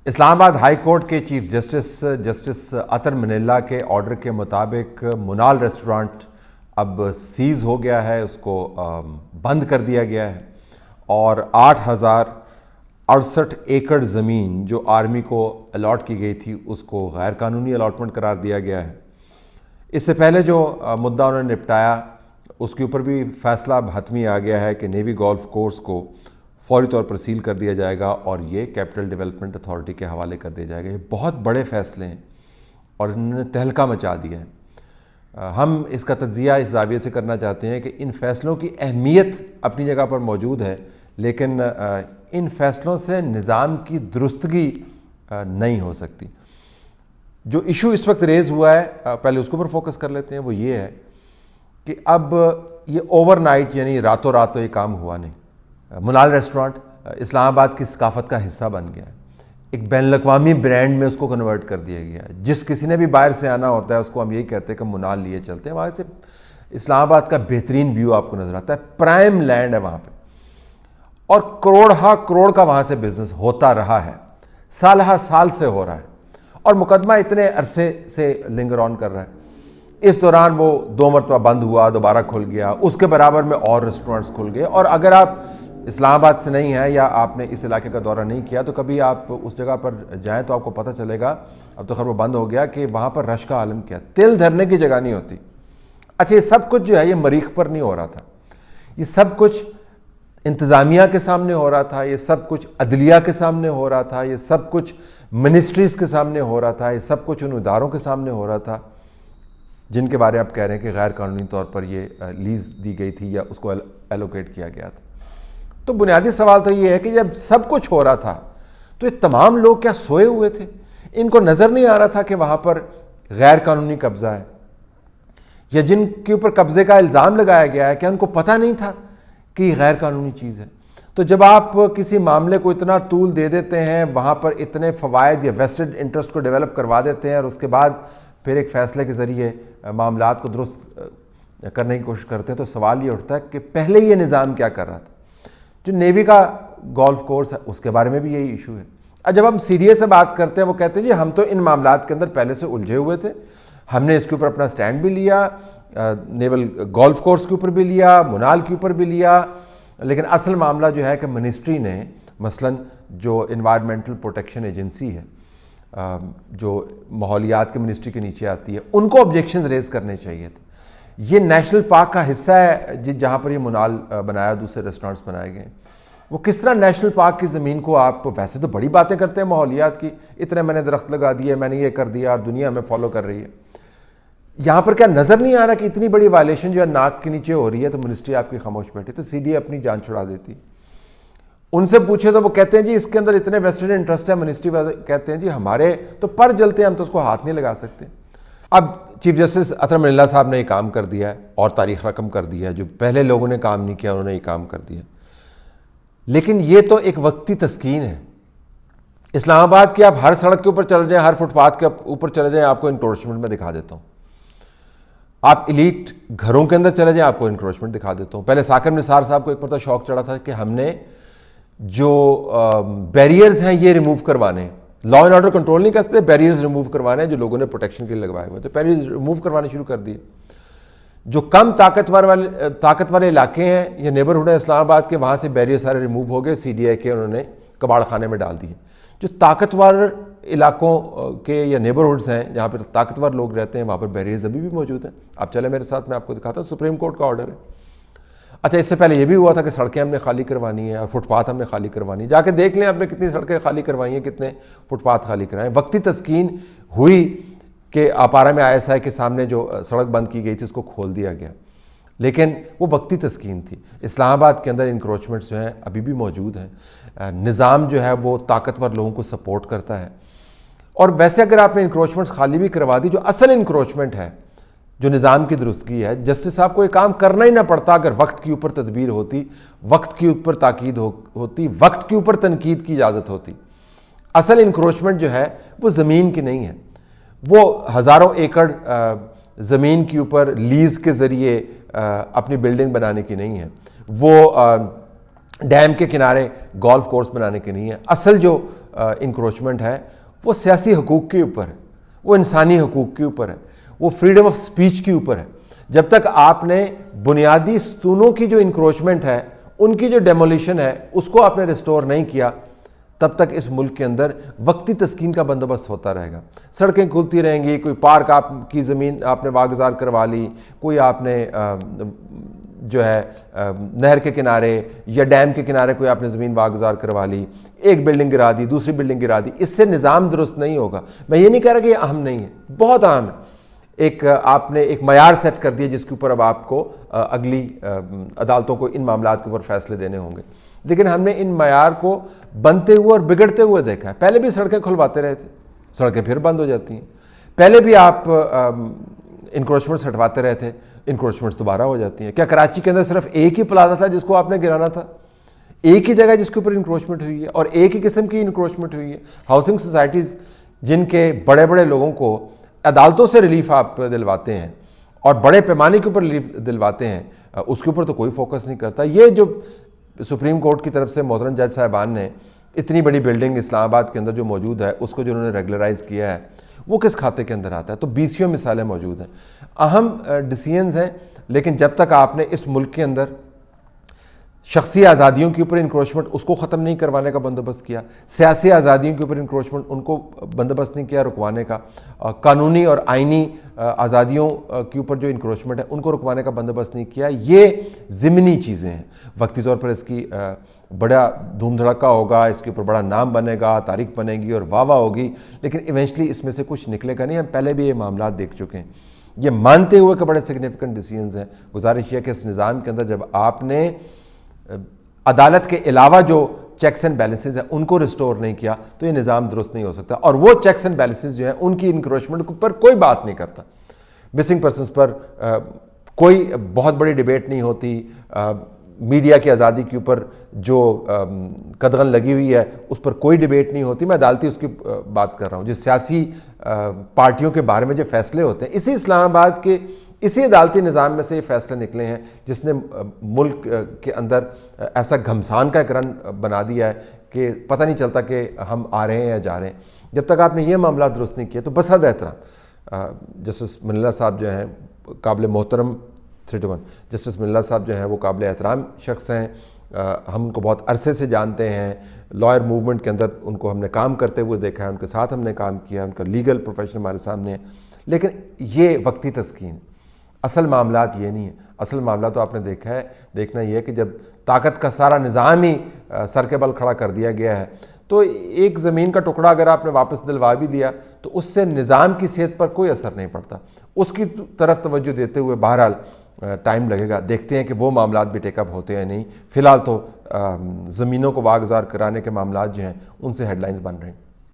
اسلام آباد high court کے chief justice عطر منیلا کے آرڈر کے مطابق منال ریسٹورانٹ اب سیز ہو گیا ہے، اس کو بند کر دیا گیا ہے، اور 8,068 ایکڑ زمین جو آرمی کو الاٹ کی گئی تھی اس کو غیر قانونی الاٹمنٹ قرار دیا گیا ہے۔ اس سے پہلے جو مدعا انہوں نے نپٹایا اس کے اوپر بھی فیصلہ اب حتمی آ گیا ہے کہ نیوی گولف کورس کو فوری طور پر سیل کر دیا جائے گا اور یہ کیپٹل ڈیولپمنٹ اتھارٹی کے حوالے کر دیا جائے گا۔ یہ بہت بڑے فیصلے ہیں اور انہوں نے تہلکہ مچا دیا ہے۔ ہم اس کا تجزیہ اس زاویے سے کرنا چاہتے ہیں کہ ان فیصلوں کی اہمیت اپنی جگہ پر موجود ہے، لیکن ان فیصلوں سے نظام کی درستگی نہیں ہو سکتی۔ جو ایشو اس وقت ریز ہوا ہے پہلے اس کے اوپر فوکس کر لیتے ہیں، وہ یہ ہے کہ اب یہ اوور نائٹ یعنی راتوں رات تو یہ کام ہوا نہیں۔ منال ریسٹورانٹ اسلام آباد کی ثقافت کا حصہ بن گیا ہے، ایک بین الاقوامی برانڈ میں اس کو کنورٹ کر دیا گیا ہے۔ جس کسی نے بھی باہر سے آنا ہوتا ہے اس کو ہم یہی کہتے ہیں کہ منال لیے چلتے ہیں، وہاں سے اسلام آباد کا بہترین ویو آپ کو نظر آتا ہے، پرائم لینڈ ہے وہاں پہ، اور کروڑ کا وہاں سے بزنس ہوتا رہا ہے، سالہ سال سے ہو رہا ہے، اور مقدمہ اتنے عرصے سے لنگر آن کر رہا ہے۔ اس دوران وہ 2 مرتبہ بند ہوا، دوبارہ کھل گیا، اس کے برابر میں اور ریسٹورنٹس کھل گئے۔ اور اگر آپ اسلام آباد سے نہیں ہیں یا آپ نے اس علاقے کا دورہ نہیں کیا تو کبھی آپ اس جگہ پر جائیں تو آپ کو پتہ چلے گا، اب تو خیر وہ بند ہو گیا، کہ وہاں پر رش کا عالم کیا، تل دھرنے کی جگہ نہیں ہوتی۔ اچھا، یہ سب کچھ جو ہے یہ مریخ پر نہیں ہو رہا تھا، یہ سب کچھ انتظامیہ کے سامنے ہو رہا تھا، یہ سب کچھ عدلیہ کے سامنے ہو رہا تھا، یہ سب کچھ منسٹریز کے سامنے ہو رہا تھا، یہ سب کچھ ان اداروں کے سامنے ہو رہا تھا جن کے بارے آپ کہہ رہے ہیں کہ غیر قانونی طور پر یہ لیز دی گئی تھی یا اس کو ایلوکیٹ کیا گیا تھا۔ تو بنیادی سوال تو یہ ہے کہ جب سب کچھ ہو رہا تھا تو یہ تمام لوگ کیا سوئے ہوئے تھے؟ ان کو نظر نہیں آ رہا تھا کہ وہاں پر غیر قانونی قبضہ ہے، یا جن کے اوپر قبضے کا الزام لگایا گیا ہے کیا ان کو پتہ نہیں تھا کہ یہ غیر قانونی چیز ہے؟ تو جب آپ کسی معاملے کو اتنا طول دے دیتے ہیں، وہاں پر اتنے فوائد یا ویسٹڈ انٹرسٹ کو ڈیولپ کروا دیتے ہیں، اور اس کے بعد پھر ایک فیصلے کے ذریعے معاملات کو درست کرنے کی کوشش کرتے ہیں، تو سوال یہ اٹھتا ہے کہ پہلے یہ نظام کیا کر رہا تھا؟ جو نیوی کا گولف کورس ہے اس کے بارے میں بھی یہی ایشو ہے۔ اور جب ہم سی ڈی اے سے بات کرتے ہیں، وہ کہتے ہیں جی ہم تو ان معاملات کے اندر پہلے سے الجھے ہوئے تھے، ہم نے اس کے اوپر اپنا سٹینڈ بھی لیا، نیول گولف کورس کے اوپر بھی لیا، منال کے اوپر بھی لیا، لیکن اصل معاملہ جو ہے کہ منسٹری نے مثلاً جو انوائرمنٹل پروٹیکشن ایجنسی ہے جو ماحولیات کے منسٹری کے نیچے آتی ہے، ان کو آبجیکشنز ریز کرنے چاہیے تھے۔ یہ نیشنل پارک کا حصہ ہے جہاں پر یہ منال بنایا، دوسرے ریسٹورانٹس بنائے گئے، وہ کس طرح نیشنل پارک کی زمین کو آپ ویسے تو بڑی باتیں کرتے ہیں ماحولیات کی، اتنے میں نے درخت لگا دیے، میں نے یہ کر دیا اور دنیا ہمیں فالو کر رہی ہے، یہاں پر کیا نظر نہیں آ رہا کہ اتنی بڑی وائلیشن جو ہے ناک کے نیچے ہو رہی ہے، تو منسٹری آپ کی خاموش بیٹھی، تو سی ڈی اے اپنی جان چھڑا دیتی۔ ان سے پوچھے تو وہ کہتے ہیں جی اس کے اندر اتنے ویسٹڈ انٹرسٹ ہے، منسٹری کہتے ہیں جی ہمارے تو پر جلتے ہیں، ہم تو اس کو ہاتھ نہیں لگا سکتے۔ اب چیف جسٹس عطر منیلا صاحب نے یہ کام کر دیا ہے اور تاریخ رقم کر دیا ہے، جو پہلے لوگوں نے کام نہیں کیا انہوں نے یہ کام کر دیا، لیکن یہ تو ایک وقتی تسکین ہے۔ اسلام آباد کی آپ ہر سڑک کے اوپر چل جائیں، ہر فٹ پاتھ کے اوپر چلے جائیں، آپ کو انکروچمنٹ میں دکھا دیتا ہوں۔ آپ ایلیٹ گھروں کے اندر چلے جائیں، آپ کو انکروچمنٹ دکھا دیتا ہوں۔ پہلے ثاقب نثار صاحب کو ایک مرتبہ شوق چڑھا تھا کہ ہم نے جو بیریئرز ہیں یہ ریموو کروانے، لا اینڈ آرڈر کنٹرول نہیں کرتے، بیریئرز ریموو کروانے ہیں جو لوگوں نے پروٹیکشن کے لیے لگوائے ہوئے، تو بیریئرز ریموو کروانے شروع کر دیے۔ جو کم طاقتور علاقے ہیں یا نیبرہڈ ہیں اسلام آباد کے، وہاں سے بیریئر سارے ریموو ہو گئے، سی ڈی اے کے انہوں نے کباڑ خانے میں ڈال دیے۔ جو طاقتور علاقوں کے یا نیبرہڈز ہیں جہاں پہ طاقتور لوگ رہتے ہیں، وہاں پر بیریئرز ابھی بھی موجود ہیں۔ آپ چلیں میرے ساتھ، میں آپ کو دکھاتا ہوں، سپریم کورٹ کا آرڈر ہے۔ اچھا، اس سے پہلے یہ بھی ہوا تھا کہ سڑکیں ہم نے خالی کروانی ہے اور فٹ پاتھ ہم نے خالی کروانی ہے، جا کے دیکھ لیں آپ نے کتنی سڑکیں خالی کروائی ہیں، کتنے فٹ پاتھ خالی کروائے ہیں۔ وقتی تسکین ہوئی کہ اپارہ میں ISI کے سامنے جو سڑک بند کی گئی تھی اس کو کھول دیا گیا، لیکن وہ وقتی تسکین تھی۔ اسلام آباد کے اندر انکروچمنٹس جو ہیں ابھی بھی موجود ہیں، نظام جو ہے وہ طاقتور لوگوں کو سپورٹ کرتا ہے، اور ویسے اگر آپ نے انکروچمنٹس خالی بھی کروا دی، جو اصل انکروچمنٹ ہے جو نظام کی درستگی ہے، جسٹس صاحب کو یہ کام کرنا ہی نہ پڑتا اگر وقت کے اوپر تدبیر ہوتی، وقت کے اوپر تاکید ہوتی، وقت کے اوپر تنقید کی اجازت ہوتی۔ اصل انکروچمنٹ جو ہے وہ زمین کی نہیں ہے، وہ ہزاروں ایکڑ زمین کے اوپر لیز کے ذریعے اپنی بلڈنگ بنانے کی نہیں ہے، وہ ڈیم کے کنارے گولف کورس بنانے کی نہیں ہے۔ اصل جو انکروچمنٹ ہے وہ سیاسی حقوق کے اوپر ہے، وہ انسانی حقوق کے اوپر ہے، وہ فریڈم آف سپیچ کے اوپر ہے۔ جب تک آپ نے بنیادی ستونوں کی جو انکروچمنٹ ہے، ان کی جو ڈیمولیشن ہے، اس کو آپ نے ریسٹور نہیں کیا، تب تک اس ملک کے اندر وقتی تسکین کا بندوبست ہوتا رہے گا۔ سڑکیں کھلتی رہیں گی، کوئی پارک آپ کی زمین آپ نے واگزار کروا لی، کوئی آپ نے جو ہے نہر کے کنارے یا ڈیم کے کنارے کوئی آپ نے زمین واگزار کروا لی، ایک بلڈنگ گرا دی، دوسری بلڈنگ گرا دی، اس سے نظام درست نہیں ہوگا۔ میں یہ نہیں کہہ رہا کہ یہ اہم نہیں ہے، بہت اہم ہے۔ ایک آپ نے ایک معیار سیٹ کر دیا جس کے اوپر اب آپ کو اگلی عدالتوں کو ان معاملات کے اوپر فیصلے دینے ہوں گے، لیکن ہم نے ان معیار کو بنتے ہوئے اور بگڑتے ہوئے دیکھا ہے۔ پہلے بھی سڑکیں کھلواتے رہے تھے، سڑکیں پھر بند ہو جاتی ہیں۔ پہلے بھی آپ انکروچمنٹس ہٹواتے رہے تھے، انکروچمنٹس دوبارہ ہو جاتی ہیں۔ کیا کراچی کے اندر صرف ایک ہی پلازا تھا جس کو آپ نے گرانا تھا؟ ایک ہی جگہ جس کے اوپر انکروچمنٹ ہوئی ہے، اور ایک ہی قسم کی انکروچمنٹ ہوئی ہے۔ ہاؤسنگ سوسائٹیز جن کے بڑے بڑے لوگوں کو عدالتوں سے ریلیف آپ دلواتے ہیں اور بڑے پیمانے کے اوپر ریلیف دلواتے ہیں، اس کے اوپر تو کوئی فوکس نہیں کرتا۔ یہ جو سپریم کورٹ کی طرف سے محترم جج صاحبان نے اتنی بڑی بلڈنگ اسلام آباد کے اندر جو موجود ہے، اس کو جو انہوں نے ریگولرائز کیا ہے، وہ کس کھاتے کے اندر آتا ہے؟ تو بیسیوں مثالیں موجود ہیں، اہم ڈیسیژنز ہیں، لیکن جب تک آپ نے اس ملک کے اندر شخصی آزادیوں کے اوپر انکروچمنٹ اس کو ختم نہیں کروانے کا بندوبست کیا، سیاسی آزادیوں کے اوپر انکروچمنٹ ان کو بندوبست نہیں کیا رکوانے کا، قانونی اور آئینی آزادیوں کے اوپر جو انکروچمنٹ ہے ان کو رکوانے کا بندوبست نہیں کیا، یہ ضمنی چیزیں ہیں۔ وقتی طور پر اس کی بڑا دھوم دھڑکا ہوگا، اس کے اوپر بڑا نام بنے گا، تاریخ بنے گی اور واہ واہ ہوگی، لیکن ایونچولی اس میں سے کچھ نکلے گا نہیں۔ ہم پہلے بھی یہ معاملات دیکھ چکے ہیں، یہ مانتے ہوئے کہ بڑے سگنیفیکنٹ ڈیسیژنز ہیں۔ گزارش یہ کہ اس نظام کے اندر جب آپ نے عدالت کے علاوہ جو چیکس اینڈ بیلنسز ہیں ان کو ریسٹور نہیں کیا تو یہ نظام درست نہیں ہو سکتا۔ اور وہ چیکس اینڈ بیلنسز جو ہیں ان کی انکروچمنٹ پر کوئی بات نہیں کرتا، مسنگ پرسنز پر کوئی بہت بڑی ڈیبیٹ نہیں ہوتی، میڈیا کی آزادی کے اوپر جو قدغن لگی ہوئی ہے اس پر کوئی ڈیبیٹ نہیں ہوتی۔ میں عدالتی اس کی بات کر رہا ہوں، جو سیاسی پارٹیوں کے بارے میں جو فیصلے ہوتے ہیں، اسی اسلام آباد کے اسی عدالتی نظام میں سے یہ فیصلے نکلے ہیں جس نے ملک کے اندر ایسا گھمسان کا ایک رن بنا دیا ہے کہ پتہ نہیں چلتا کہ ہم آ رہے ہیں یا جا رہے ہیں۔ جب تک آپ نے یہ معاملات درست نہیں کیے تو بس حد احترام جسٹس منلہ صاحب جو ہیں قابل محترم 3-1 جسٹس منلہ صاحب جو ہیں وہ قابل احترام شخص ہیں، ہم ان کو بہت عرصے سے جانتے ہیں، لائر موومنٹ کے اندر ان کو ہم نے کام کرتے ہوئے دیکھا ہے، ان کے ساتھ ہم نے کام کیا، ان کا لیگل پروفیشن ہمارے سامنے ہے، لیکن یہ وقتی تسکین، اصل معاملات یہ نہیں ہے۔ اصل معاملہ تو آپ نے دیکھنا یہ ہے کہ جب طاقت کا سارا نظام ہی سر کے بل کھڑا کر دیا گیا ہے تو ایک زمین کا ٹکڑا اگر آپ نے واپس دلوا بھی دیا تو اس سے نظام کی صحت پر کوئی اثر نہیں پڑتا۔ اس کی طرف توجہ دیتے ہوئے بہرحال ٹائم لگے گا، دیکھتے ہیں کہ وہ معاملات بھی ٹیک اپ ہوتے ہیں نہیں۔ فی الحال تو زمینوں کو واگزار کرانے کے معاملات جو ہیں ان سے ہیڈ لائنز بن رہے ہیں۔